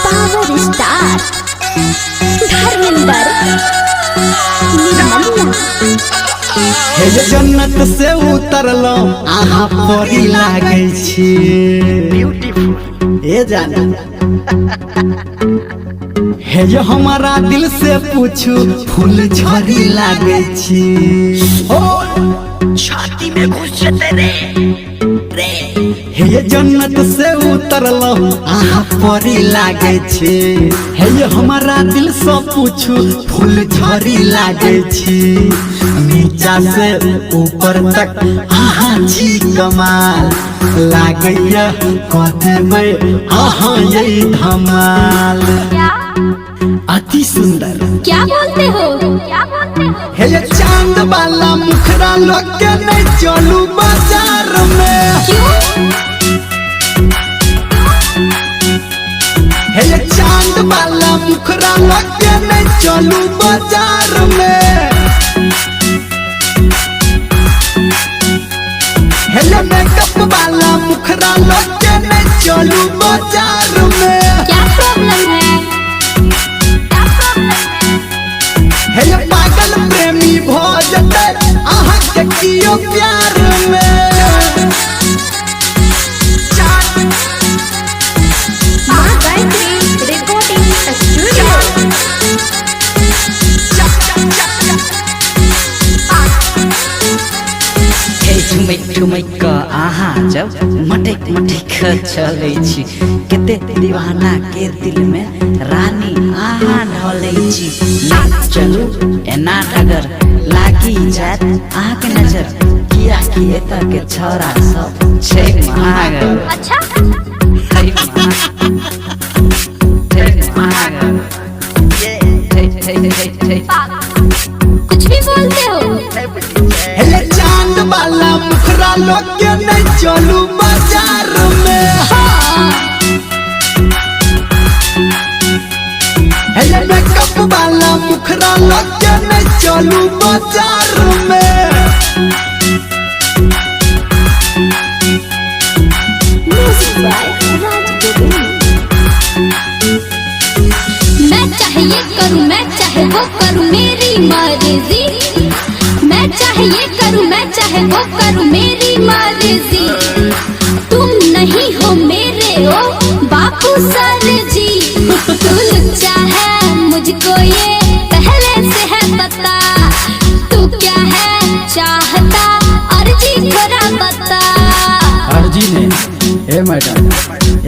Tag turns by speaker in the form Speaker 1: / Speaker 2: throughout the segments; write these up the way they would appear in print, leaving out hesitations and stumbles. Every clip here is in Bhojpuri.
Speaker 1: पावर स्टार धर्मेंद्र
Speaker 2: हे जन्नत से उतरलो आहा परी लागे छी ब्यूटीफुल ए जाना हे जो हमारा दिल से पूछू फूल झड़ी लागे छी ओ छाती में घुस तेरे रे हे जन्नत से उतरलो आहा परी लागे छी हे हमारा दिल से पूछू फूल झड़ी लागे छी नीचा से ऊपर तक आहा जी कमाल लागैया कहते में आहा यही धमाल अति सुंदर
Speaker 1: क्या बोलते हो
Speaker 2: हे चांद वाला मुखरा लोग के नहीं चलू बाजार में
Speaker 1: क्यों
Speaker 2: हे चांद वाला मुखरा लोग के नहीं चलू बाजार में हे मेकअप वाला मुखरा लोग के नहीं चलू बाजार में
Speaker 1: क्या प्रॉब्लम है
Speaker 2: हे पागल प्रेमी भोजते आहा के कियो प्यार में
Speaker 1: माँ गायत्री रिकॉर्डिंग स्टूडियो
Speaker 3: ठुमैक ठुमैक आहा जब मटक मटक चले छी केते दीवाना के दिल में रानी आहा ढले छी ना चलू एना अगर लागी जात आहा के नजर किया कि एता के छोरा सब छै महागर
Speaker 1: अच्छा कुछ भी बोलते हो
Speaker 2: हे चांद वाला मुखरा लोग के नहीं चलू बाजार में हे मेकअप वाला मुखरा लोग के नहीं चलू बाजार में
Speaker 1: म्यूजिक बाय राज गोविंद मैं चाहे ये करूं मैं चाहे वो करूं मेरी मर्जी मैं चाहे ये करूं मैं चाहे वो करूं मेरी मर्जी तुम नहीं हो मेरे ओ बापू सर जी तू लुच्चा है मुझको ये पहले से है पता तू क्या है चाहता अर्जी थोड़ा बता
Speaker 2: अर्जी ने ए मैडम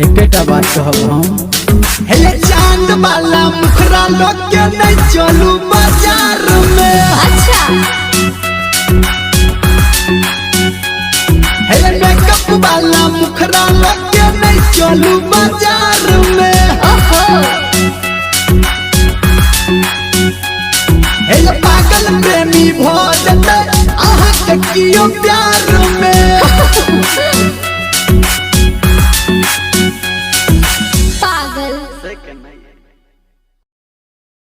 Speaker 2: एकेटा बात कहब हम हे चांद वाला मुखरा लोग के नहीं चलू बाजार में
Speaker 1: अच्छा
Speaker 2: हे मेकअप वाला मुखरा लोग के नहीं चलू बाजार में
Speaker 1: ओहो
Speaker 2: हे पागल प्रेमी भोजते आहा के कियो प्यार में